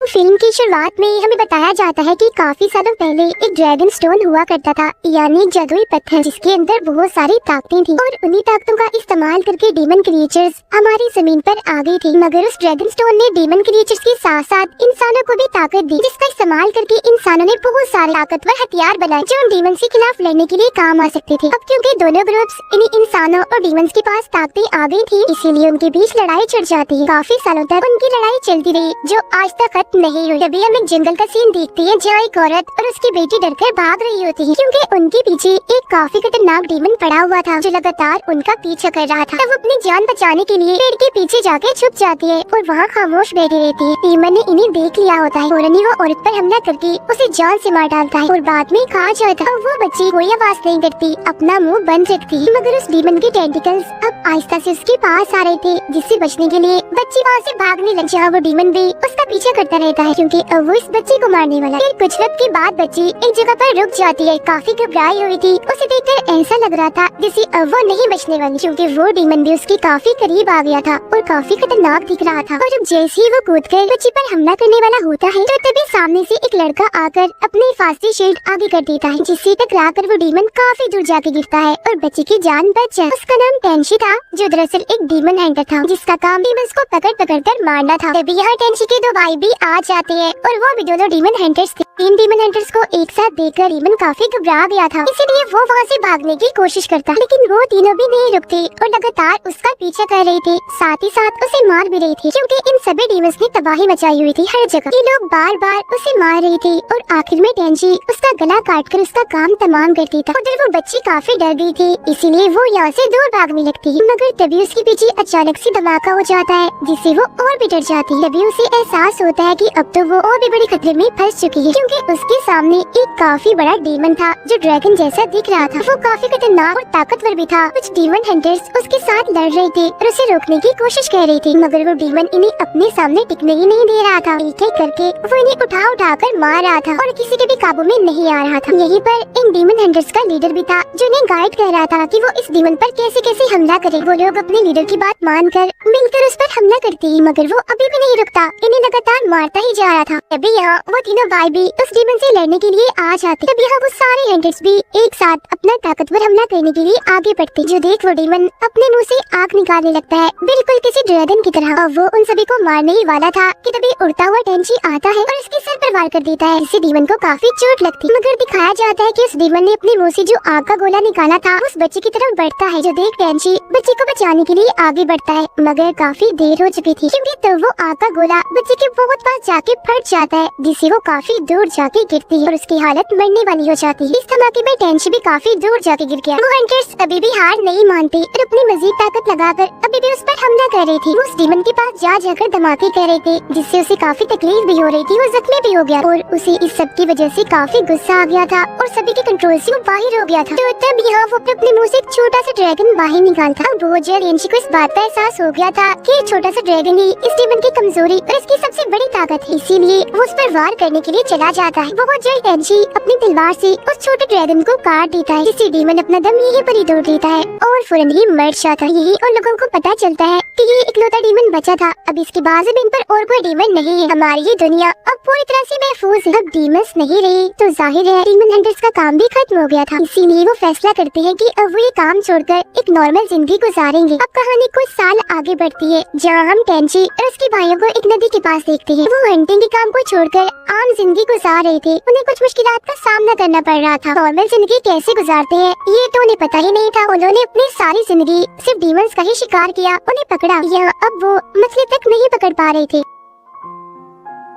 Film की शुरुआत में हमें बताया जाता है कि काफी सालों पहले एक ड्रैगन स्टोन हुआ करता था, यानी एक जादुई पत्थर जिसके अंदर बहुत सारी ताकतें थी और उन्हीं ताकतों का इस्तेमाल करके डीमन क्रिएचर्स हमारी जमीन पर आ गई थी। मगर उस ड्रैगन स्टोन ने डीमन क्रिएचर्स के साथ साथ इंसानों को भी ताकत दी, जिसका इस्तेमाल करके इंसानों ने बहुत सारे ताकतवर हथियार बनाए जो उन डीमंस के खिलाफ लड़ने के लिए काम आ सकते थे। अब क्योंकि दोनों ग्रुप्स इन्हीं इंसानों और डीमंस के पास ताकतें आ गई थी, इसीलिए उनके बीच लड़ाई छिड़ जाती है। काफी सालों तक उनकी लड़ाई चलती रही जो आज तक खत्म नहीं हुई। तभी हम एक जंगल का सीन देखते हैं जहाँ एक औरत और उसकी बेटी डरकर भाग रही होती है क्योंकि उनके पीछे एक काफी खतरनाक डीमन पड़ा हुआ था जो लगातार उनका पीछा कर रहा था। तब वो अपनी जान बचाने के लिए पेड़ के पीछे जाके छुप जाती है और वहाँ खामोश बैठी रहती है। डीमन ने इन्हें देख लिया होता है और वो औरत पर हमला करके उसे जान से मार डालता है और बाद में कहा जाता है वो बच्ची कोई आवाज नहीं करती, अपना मुँह बंद रखती है। मगर उस डीमन के टेंटिकल्स अब आहिस्ता से उसके पास आ रहे थे, जिससे बचने के लिए बच्ची वहाँ से भागने लग जहाँ वो डीमन भी उसका पीछा करता रहता है क्योंकि अब वो इस बच्ची को मारने वाला। फिर कुछ वक्त के बाद बच्ची एक जगह पर रुक जाती है, काफी घबराई हुई थी। उसे देखकर ऐसा लग रहा था जैसे अब वो नहीं बचने वाली क्योंकि वो डीमन भी उसके काफी करीब आ गया था और काफी खतरनाक दिख रहा था। और जब जैसे ही वो कूदकर बच्ची पर हमला करने वाला होता है तो तभी सामने से एक लड़का आकर अपनी हिफाजती शील्ड आगे कर देता है, जिससे टकराकर वो डीमन काफी दूर जाके गिरता है और बच्ची की जान बच जाए। उसका नाम टेंशी था जो दरअसल एक डीमन हंटर था जिसका काम डीमंस को पकड़ कर मारना था। तभी यहाँ टेंशी के दो भाई भी आ जाते हैं और वो भी दोनों डीमन हंटर्स थे। तीन डीमन हंटर्स को एक साथ देखकर डीमन काफी घबरा गया था, इसीलिए वो वहाँ से भागने की कोशिश करता, लेकिन वो तीनों भी नहीं रुकते और लगातार उसका पीछा कर रहे थे, साथ ही साथ उसे मार भी रहे थे क्योंकि इन सभी डीमंस ने तबाही मचाई हुई थी हर जगह। ये लोग बार बार उसे मार रहे थे और आखिर में टेंशी उसका गला काटकर उसका काम तमाम कर देता। उधर वो बच्ची काफी डर गई थी, इसीलिए वो यहाँ से दूर भागने लगती है। मगर तभी उसके पीछे अचानक से धमाका हो जाता है जिससे वो और भी डर जाती है। तभी उसे एहसास होता है कि अब तो वो और भी बड़ी खतरे में फंस चुकी है क्योंकि उसके सामने एक काफी बड़ा डीमन था जो ड्रैगन जैसा दिख रहा था। वो काफी खतरनाक और ताकतवर भी था। कुछ डीमन हंटर्स उसके साथ लड़ रहे थे और उसे रोकने की कोशिश कर रहे थे, मगर वो डीमन इन्हें अपने सामने टिकने ही नहीं दे रहा था। एक एक करके वो इन्हें उठा कर मार रहा था और किसी के भी काबू में नहीं आ रहा था। यहीं पर एक डीमन हंटर्स का लीडर भी था जो इन्हें गाइड कर रहा था कि वो इस डीमन पर कैसे कैसे हमला करे। वो लोग अपने लीडर की बात मानकर मिलकर उस पर हमला करते ही, मगर वो अभी भी नहीं रुकता, इन्हें लगातार मारता ही जा रहा था। तभी यहाँ वो तीनों भाई भी उस डीमन से लड़ने के लिए आ जाते। तब यहाँ वो सारे हंटर्स भी एक साथ अपना ताकतवर हमला करने के लिए आगे बढ़ते। जो देख वो डीमन अपने मुंह से आग निकालने लगता है बिल्कुल किसी ड्रैगन की तरह। और वो उन सभी को मारने ही वाला था कि तभी उड़ता हुआ टेंशी आता है और उसके सर पर वार कर देता है, इससे डीमन को काफी चोट लगती है। मगर दिखाया जाता है कि उस डीमन ने अपने मुंह से जो आग का गोला निकाला था उस बच्चे की तरफ बढ़ता है। जो देख टेंशी बच्चे को बचाने के लिए आगे बढ़ता है, मगर काफी देर हो चुकी थी क्योंकि तो वो आग का गोला बच्चे के बहुत पास जाके फट जाता है, जिससे वो काफी दूर जाके गिरती है और उसकी हालत मरने वाली हो जाती है। इस धमाके में टेंशी भी काफी दूर जाके गिर गया। वो हंटर्स अभी भी हार नहीं मानते और अपनी मजीद ताकत लगाकर अभी भी उस पर हमला कर रहे थे। वो उस डीमन के पास जा जाकर धमाके कर रहे थे, जिससे उसे काफी तकलीफ भी हो रही थी। वो जख्मी भी हो गया और उसे इस सब की वजह से काफी गुस्सा आ गया था और सभी के कंट्रोल से वो बाहर हो गया था। तो तब यहाँ वो अपने मुंह से एक छोटा सा ड्रैगन बाहर निकालता। अब बहुत जल्द टेंशी को इस बात का एहसास हो गया था कि ये छोटा सा ड्रैगन ही इस डीमन की कमजोरी और इसकी सबसे बड़ी ताकत है, इसीलिए वो उस पर वार करने के लिए चला जाता है। बहुत जल्द टेंशी अपनी तलवार से उस छोटे ड्रैगन को काट देता है, जिससे डीमन अपना दम यहीं पर ही तोड़ देता है और फौरन ही मर जाता है। यही उन लोगों को पता चलता है कि ये इकलौता डीमन बचा था। अब इसके बाद इन पर और कोई डीमन नहीं है। हमारी ये दुनिया अब पूरी तरह से महफूज है। अब डीमंस नहीं रहे तो जाहिर है डीमन हंटर्स का काम भी खत्म हो गया था, इसीलिए वो फैसला करते हैं कि अब वो ये काम छोड़कर एक नॉर्मल जिंदगी गुजारेंगे। अब कहानी कुछ साल आगे बढ़ती है जहाँ हम टेंशी और उसके भाइयों को एक नदी के पास देखते हैं। वो हंटिंग के काम को छोड़कर आम जिंदगी गुजार रहे थे। उन्हें कुछ मुश्किलात का सामना करना पड़ रहा था। नॉर्मल जिंदगी कैसे गुजारते हैं ये तो उन्हें पता ही नहीं था। उन्होंने अपनी सारी जिंदगी सिर्फ डीमंस का ही शिकार किया, उन्हें पकड़ा या अब वो मछली तक नहीं पकड़ पा रहे थे।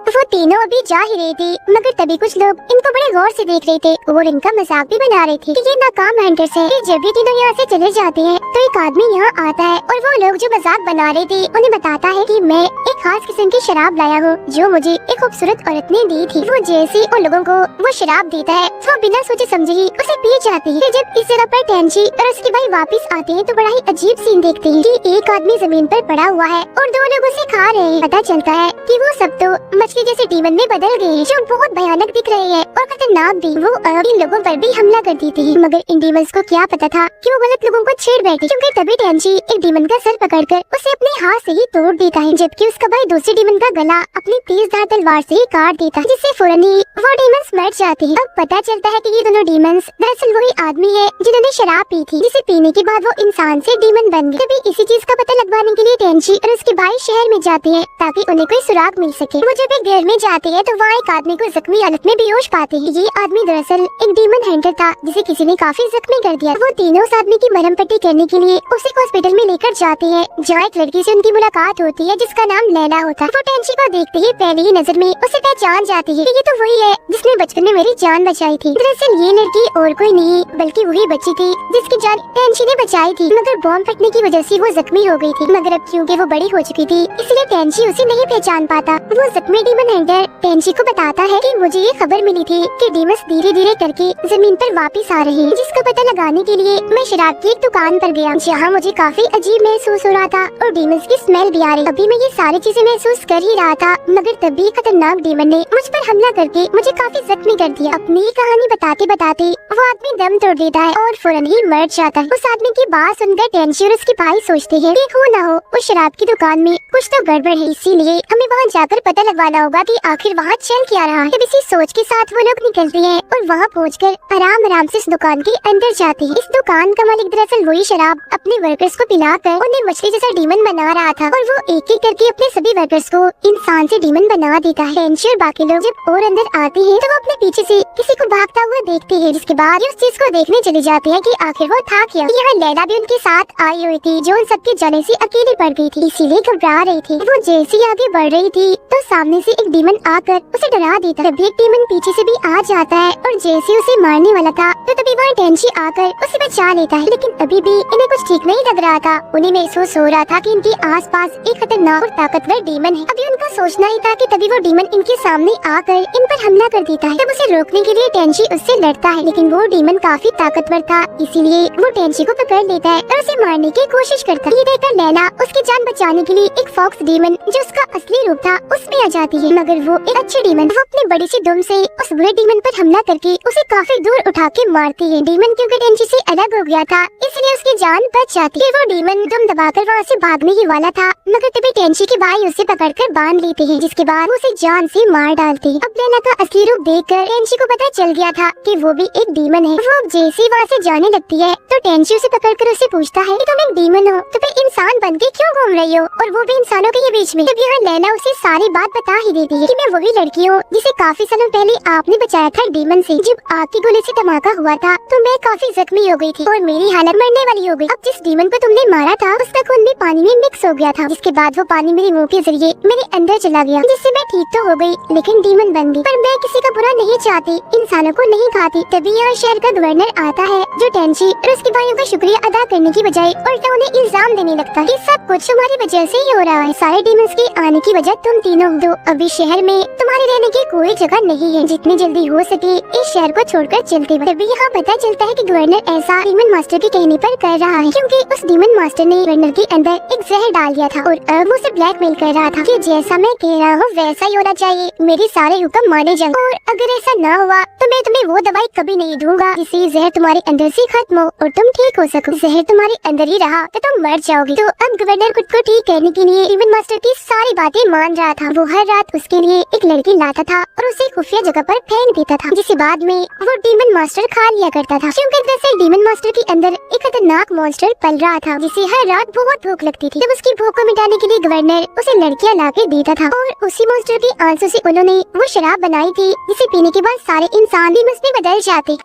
वो तीनों अभी जा ही रहे थे, मगर तभी कुछ लोग इनको बड़े गौर से देख रहे थे और इनका मजाक भी बना रहे थे कि ये नाकाम हंटर्स हैं। फिर जब ये तीनों यहाँ से चले जाते हैं तो एक आदमी यहाँ आता है और वो लोग जो मजाक बना रहे थे उन्हें बताता है कि मैं एक खास किस्म की शराब लाया हूँ जो मुझे एक खूबसूरत औरत ने दी थी। वो जैसे उन लोगों को वो शराब देता है वो बिना सोचे समझे ही उसे पी जाती है। जब इस जगह पर टेंशी और उसके भाई वापस आते हैं तो बड़ा ही अजीब सीन देखते हैं कि एक आदमी जमीन पर पड़ा हुआ है और दो लोग उसे खा रहे हैं। पता चलता है कि वो सब तो मछली से डीमन में बदल गए हैं, जो बहुत भयानक दिख रहे हैं और खतरनाक भी। वो इन लोगों पर भी हमला कर देते हैं, मगर इन डीमंस को क्या पता था कि वो गलत लोगों को छेड़ बैठे, क्योंकि तभी टेंची एक डीमन का सर पकड़कर उसे अपने हाथ से ही तोड़ देता है, जबकि उसका भाई दूसरे डीमन का गला अपनी तेज धार तलवार से ही काट देता है, जिससे फौरन ही वो डीमंस मर जाते हैं। अब पता चलता है कि ये दोनों डीमंस दरअसल वही आदमी है जिन्होंने शराब पी थी, जिसे पीने के बाद वो इंसान से डीमन बन गए। तभी इसी चीज का पता लगवाने के लिए टेंची और उसके भाई शहर में जाते हैं ताकि उन्हें कोई सुराग मिल सके। वो जब एक घर में जाते हैं तो वहाँ एक आदमी को जख्मी हालत में बेहोश पाते हैं। ये आदमी दरअसल एक डीमन हंटर था, जिसे किसी ने काफी जख्मी कर दिया। वो तीनों उस आदमी की मरहम पट्टी करने के लिए उसे हॉस्पिटल में लेकर जाते हैं, जहाँ एक लड़की से उनकी मुलाकात होती है जिसका नाम लैला होता है। वो टेंची को देखते ही पहली ही नजर में उसे पहचान जाती है कि ये तो वही है जिसने बचपन में मेरी जान बचाई थी। दरअसल ये लड़की और कोई नहीं बल्कि वही बच्ची थी जिसकी जान टेंची ने बचाई थी, मगर बॉम्ब फटने की वजह से वो जख्मी हो गई थी। मगर अब क्योंकि वो बड़ी हो चुकी थी इसलिए टेंची उसे नहीं पहचान पाता। वो जख्मी डीमन हंटर टेंची को बताता है कि मुझे ये खबर मिली थी कि डीमंस धीरे धीरे करके जमीन पर वापस आ रहे हैं, जिसका पता लगाने के लिए मैं शराब की एक दुकान पर गया, जहाँ मुझे काफी अजीब महसूस हो रहा था और डीमंस की स्मेल भी आ रही। अभी मैं ये सारी चीजें महसूस कर ही रहा था, मगर तभी खतरनाक डीमन ने मुझ पर हमला करके मुझे काफी जख्मी कर दिया। अपनी कहानी बताते बताते वो आदमी दम तोड़ देता है और फौरन ही मर जाता है। उस आदमी की बात सुनकर टेंची और उसके भाई सोचते हैं कि हो ना हो उस शराब की दुकान में कुछ तो गड़बड़ है, इसीलिए हमें वहाँ जाकर पता लगवाना होगा कि आखिर वहाँ चल क्या रहा है। तब इसी सोच के साथ वो लोग निकलते हैं और वहाँ पहुंचकर आराम आराम से इस दुकान के अंदर जाते हैं। इस दुकान का मालिक दरअसल वही शराब अपने वर्कर्स को पिलाकर उन्हें मछली जैसा डीमन बना रहा था और वो एक एक करके अपने सभी वर्कर्स को इंसान से डीमन बना देता है। टेंची और बाकी लोग जब और अंदर आते हैं तो वो अपने पीछे से किसी को भागता हुआ देखते हैं, जिसके बाद उस चीज को देखने चले जाते हैं कि आखिर वो था क्या। यहाँ लैला भी उनके साथ आई हुई थी, जो उन सबके जाने से अकेली पड़ गई थी, इसीलिए घबरा रही थी। वो जैसे ही आगे बढ़ रही थी तो सामने से एक डीमन आकर उसे डरा देता है। तभी एक डीमन पीछे से भी आ जाता है और जैसे उसे मारने वाला था तो तभी वहाँ टेंची आकर उसे बचा लेता है, लेकिन अभी भी इन्हें कुछ ठीक नहीं लग रहा था। उन्हें महसूस हो रहा था कि इनके आसपास एक खतरनाक और ताकतवर डीमन है। अभी उनका सोचना ही था कि तभी वो डीमन इनके सामने आकर इन पर हमला कर देता है। तब उसे रोकने के लिए टेंची उससे लड़ता है, लेकिन वो डीमन काफी ताकतवर था, इसीलिए वो टेंची को पकड़ लेता है और उसे मारने की कोशिश करता है। ये देखकर लैला उसकी जान बचाने के लिए एक फॉक्स डीमन जो उसका असली रूप था उसमें आ जाती है, मगर वो एक अच्छे डीमन वो अपनी बड़ी सी दुम से उस बुरे डीमन पर हमला करके उसे काफी दूर उठा के मारती है। डीमन क्योंकि टेंची से अलग हो गया था इसलिए उसकी जान बच जाती है। वो डीमन दुम दबाकर वहाँ से भागने ही वाला था, मगर तभी टेंची के भाई उसे पकड़कर बांध लेते हैं, जिसके बाद उसे जान से मार डालते हैं। अब लैला का असली रूप देखकर टेंची को पता चल गया था कि वो भी एक डीमन है। वो जैसे ही वहाँ से जाने लगती है तो टेंची उसे पकड़कर उसे पूछता है कि तुम एक डीमन हो तो फिर इंसान बन के क्यों घूम रही हो, और वो भी इंसानों के बीच में। तब यहाँ लैला उसे सारी बात बता ही देती है कि मैं वही लड़की हूँ जिसे काफी सालों पहले आपने बचाया था डीमन से। जब आग की गोली से धमाका हुआ था तो मैं काफी जख्मी हो गई थी और मेरी हालत मरने वाली हो गई। अब जिस डीमन को तुमने मारा था उसका खून भी पानी में मिक्स हो गया था, जिसके बाद वो पानी मेरे मुंह के जरिए मेरे अंदर चला गया, जिससे मैं ठीक तो हो गई लेकिन डीमन बन गई। पर मैं किसी का बुरा नहीं चाहती, इंसानों को नहीं खाती। तभी यहाँ शहर का गवर्नर आता है जो टेंची और उसके भाइयों का शुक्रिया अदा करने की बजाय उल्टा उन्हें इल्जाम देने लगता है कि सब कुछ तुम्हारी वजह से ही हो रहा है, सारे डीमंस के आने की वजह तुम तीनों हो। अभी शहर में तुम्हारे रहने की कोई जगह नहीं है, जितनी जल्दी हो सके इस शहर को छोड़कर चलते हो। तभी यहाँ पता चलता है कि गवर्नर ऐसा डीमन मास्टर के कहने पर कर रहा है, क्योंकि उस डीमन मास्टर ने गवर्नर के अंदर एक जहर डाल दिया था और अब उसे ब्लैकमेल कर रहा था कि जैसा मैं कह रहा हूँ वैसा ही होना चाहिए, मेरे सारे हुक्म माने जाएं, और अगर ऐसा न हुआ तो मैं तुम्हें वो दवाई कभी नहीं दूंगा जिससे जहर तुम्हारे अंदर से खत्म हो और तुम ठीक हो सको। जहर तुम्हारे अंदर ही रहा तो तुम मर जाओगी। तो अब गवर्नर खुद को ठीक करने के लिए डीमन मास्टर की सारी बातें मान रहा था। वो हर रात उसके लिए एक लड़की लाता था और उसे खुफिया जगह पर फेंक देता था, जिसे बाद में वो डीमन मास्टर खा लिया करता था, क्योंकि दरअसल डीमन मास्टर के अंदर एक खतरनाक मॉन्स्टर पल रहा था जिसे हर रात बहुत भूख लगती थी। तब उसकी भूख को मिटाने के लिए गवर्नर उसे लड़कियां ला के देता था और उसी मॉन्स्टर के आंसू से उन्होंने वो शराब बनाई थी जिसे पीने के बाद सारे इंसान डीमंस में बदल जाते।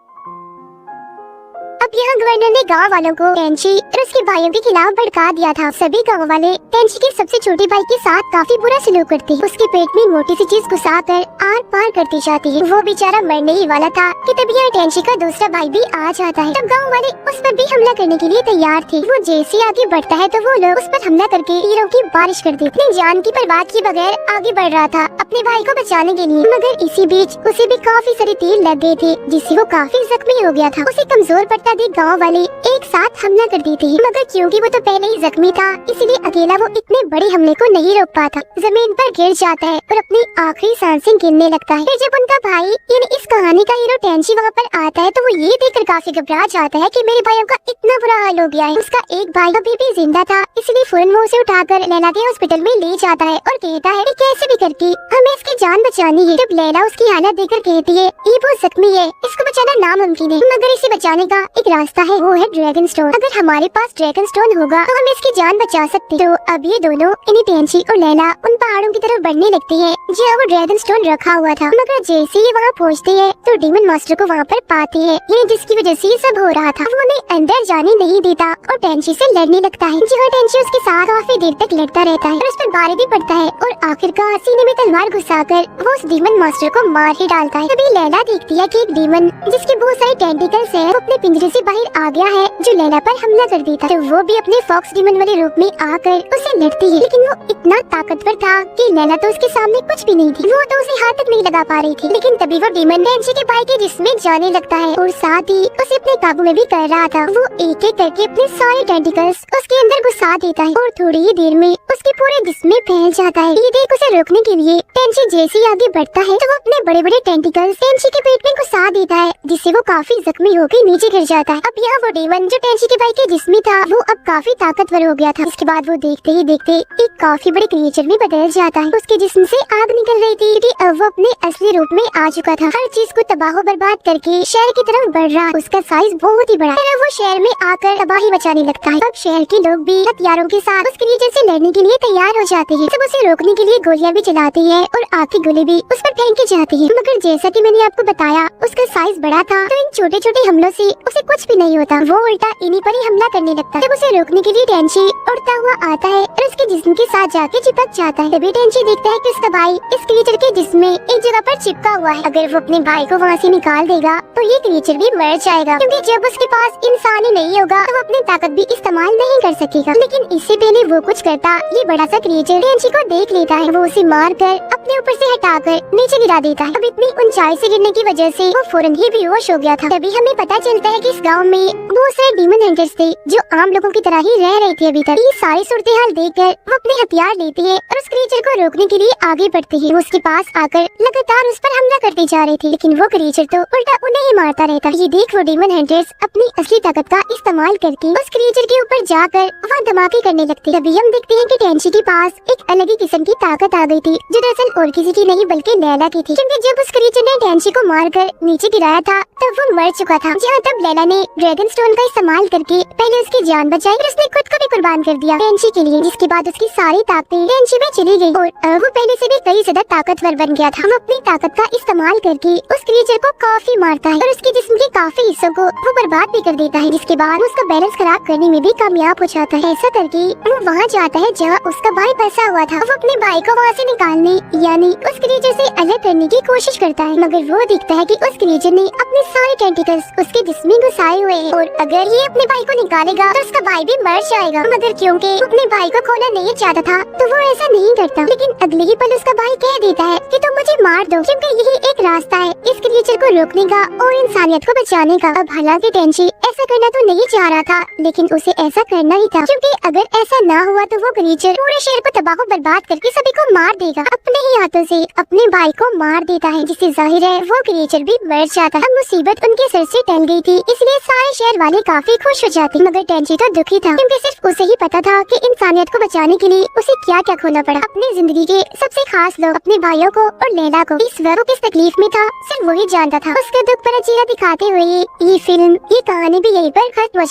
अब यहाँ गवर्नर ने गांव वालों को टेंची और उसके भाइयों के खिलाफ भड़का दिया था। सभी गांव वाले टेंची के सबसे छोटे भाई के साथ काफी बुरा सलूक करते हैं, उसके पेट में मोटी सी चीज घुसाकर आर पार करती जाती है। वो बेचारा मरने ही वाला था कि तभी यहाँ टेंची का दूसरा भाई भी आ जाता है। तब गाँव वाले उस पर भी हमला करने के लिए तैयार थे। वो जैसे आगे बढ़ता है तो वो लोग उस पर हमला करके तीरों की बारिश कर देते। अपनी जान की परवाह किए बगैर आगे बढ़ रहा था अपने भाई को बचाने के लिए, मगर इसी बीच उसे भी काफी सारे तीर लग गए थे जिससे वो काफी जख्मी हो गया था। उसे कमजोर पड़ता देख गाँव वाले एक साथ साथ हमला कर दी थी, मगर क्योंकि वो तो पहले ही जख्मी था इसलिए अकेला वो इतने बड़े हमले को नहीं रोक पाता। जमीन पर गिर जाता है और अपनी आखिरी सांसें गिनने लगता है। फिर जब उनका भाई यानी इस कहानी का हीरो टेंची वहाँ पर आता है तो वो ये देखकर काफी घबरा जाता है कि मेरे भाइयों का इतना बुरा हाल हो गया है। उसका एक भाई अभी भी जिंदा था इसलिए फौरन वो उसे उठाकर लैला के हॉस्पिटल में ले जाता है और कहता है कि कैसे भी करके हमें इसकी जान बचानी है। जब लैला उसकी हालत देखकर कहती है ये बहुत जख्मी है, इसको बचाना नामुमकिन है, मगर इसे बचाने का एक रास्ता है, वो है ड्रैगन स्टोन। अगर हमारे पास ड्रैगन स्टोन होगा तो हम इसकी जान बचा सकते। तो अब ये दोनों यानी टेंची और लैला उन पहाड़ों की तरफ बढ़ने लगती है जहाँ वो ड्रैगन स्टोन रखा हुआ था। मगर जैसे ही वहाँ पहुँचती है तो डीमन मास्टर को वहाँ पर पाती है, ये जिसकी वजह से ये सब हो रहा था। वो उन्हें अंदर जाने नहीं देता और टेंची से लड़ने लगता है, जहाँ टेंची उसके साथ काफी देर तक लड़ता रहता है और उस पर भारी भी पड़ता है और आखिरकार सीने में तलवार घुसाकर वो उस डीमन मास्टर को मार ही डालता है। तभी लैला देखती है कि एक डीमन जिसके बहुत सारे टेंटिकल्स है वो अपने पिंजरे से बाहर आ गया है जो लैला पर हमला कर देता। तो वो भी अपने फॉक्स डीमन वाले रूप में आकर उसे लड़ती है, लेकिन वो इतना ताकतवर था कि लैला तो उसके सामने कुछ भी नहीं थी, वो तो उसे हाथ तक नहीं लगा पा रही थी। लेकिन तभी वो डीमन टेंची के भाई के जिस्म में जाने लगता है और साथ ही उसे अपने काबू में भी कर रहा था। वो एक एक करके अपने सारे टेंटिकल्स उसके अंदर घुसा देता है और थोड़ी ही देर में उसके पूरे जिस्म में फैल जाता है। ये देख उसे रोकने के लिए टेंची जैसे ही आगे बढ़ता है तो वो अपने बड़े बड़े टेंटिकल्स टेंची के पेट में घुसा देता है, जिससे वो काफी जख्मी होकर नीचे गिर जाता है। अब यहाँ वो डीमन जो टेंची के भाई के जिस्म में था वो अब काफी ताकतवर हो गया था। इसके बाद वो देखते ही देखते एक काफी बड़े क्रिएचर में बदल जाता है। उसके जिस्म से आग निकल रही थी क्योंकि अब वो अपने असली रूप में आ चुका था। हर चीज को तबाह बर्बाद करके शहर की तरफ बढ़ रहा। उसका साइज बहुत ही बड़ा है। वो शहर में आकर तबाही मचाने लगता है। अब शहर के लोग भी हथियारों के साथ उस क्रिएचर से लड़ने के लिए तैयार हो जाते हैं। सब उसे रोकने के लिए गोलियां भी चलाती है और आग की गोली भी उस पर फेंकी जाती है। मगर जैसा कि मैंने आपको बताया उसका साइज बड़ा था तो इन छोटे छोटे हमलों से उसे कुछ भी नहीं होता। वो उल्टा इन्हीं पर ही हमला करने लगता है। जब उसे रोकने के लिए टेंची उड़ता हुआ आता है और उसके जिस्म के साथ जाके चिपक जाता है। तभी टेंची देखता है कि उसका भाई इस क्रिएचर के जिस्म में एक जगह पर चिपका हुआ है। अगर वो अपने भाई को वहाँ से निकाल देगा तो ये क्रिएचर भी मर जाएगा, क्योंकि जब उसके पास इंसान ही नहीं होगा तो वो अपनी ताकत भी इस्तेमाल नहीं कर सकेगा। लेकिन इससे पहले वो कुछ करता, ये बड़ा सा क्रिएचर टेंची को देख लेता है। वो उसे मार कर अपने ऊपर से हटाकर नीचे गिरा देता है। अब इतनी ऊंचाई से गिरने की वजह से वो फौरन ही बेहोश हो गया था। तभी हमें पता चलता है कि इस गांव में बहुत सारे डीमन हंटर्स थे जो आम लोगों की तरह ही रह रहे थे अभी तक। ये सारी सूरत हाल देखकर वो अपने हथियार लेते हैं और उस क्रिएचर को रोकने के लिए आगे बढ़ते हैं। वो उसके पास आकर लगातार उस पर हमला करते जा रहे थे, लेकिन वो क्रिएचर तो उल्टा उन्हें ही मारता रहता। ये देख वो डीमन हंटर्स अपनी असली ताकत का इस्तेमाल करके उस क्रिएचर के ऊपर जाकर वहाँ धमाके करने लगते। तभी हम देखते हैं कि टेंची के पास एक अलग ही किस्म की ताकत आ गई थी जो दरअसल और किसी की नहीं बल्कि लैला की थी, क्योंकि जब उस क्रिएचर ने टेंची को मारकर नीचे गिराया था तब वो मर चुका था। जहाँ तब लैला ने ड्रैगन स्टोन का इस्तेमाल करके पहले उसकी जान बचाई और उसने खुद को भी कुर्बान कर दिया टेंची के लिए, जिसके बाद उसकी सारी ताकतें टेंची में चली गई और अब वो पहले से भी कई ज्यादा ताकतवर बन गया था। वो अपनी ताकत का इस्तेमाल करके उस क्रिएचर को काफी मारता है और उसके जिस्म के काफी हिस्सों को वो बर्बाद भी कर देता है, जिसके बाद उसका बैलेंस खराब करने में भी कामयाब हो जाता है। ऐसा करके वो वहाँ जाता है जहाँ उसका भाई फंसा हुआ था। वो अपने भाई को वहाँ से निकालने यानी उस क्रिएचर से अलग करने की कोशिश करता है, मगर वो दिखता है कि उस क्रिएचर ने अपने सारे टेंटिकल्स उसके जिस्म में घुसाए हुए हैं और अगर ये अपने भाई को निकालेगा तो उसका भाई भी मर जाएगा। मगर क्योंकि वो अपने भाई को खोना नहीं चाहता था तो वो ऐसा नहीं करता। लेकिन अगले ही पल उसका भाई कह देता है कि तुम मुझे मार दो, क्योंकि यही एक रास्ता है इस क्रिएचर को रोकने का और इंसानियत को बचाने का। अब हालांकि टेंची ऐसा करना तो नहीं चाह रहा था, लेकिन उसे ऐसा करना ही था, क्योंकि अगर ऐसा ना हुआ तो वो क्रिएचर पूरे शहर को तबाह बर्बाद करके सभी को मार देगा। अपने ही हाथों से अपने भाई को मार देता है, जिससे जाहिर है वो क्रिएचर भी मर जाता। अब मुसीबत उनके सर से टल गई थी, इसलिए सारे शहर वाले काफी खुश हो जाते। मगर टेंची तो दुखी था, क्योंकि सिर्फ उसे ही पता था कि इंसानियत को बचाने के लिए उसे क्या क्या खोना पड़ा। अपनी जिंदगी के सबसे खास लोग अपने भाइयों को और लैला को इस वक्त किस तकलीफ में था सिर्फ वही जानता था। उसके दुख पर चेहरा दिखाते हुए ये फिल्म ये कहानी भी यहीं पर खत्म हो जाती।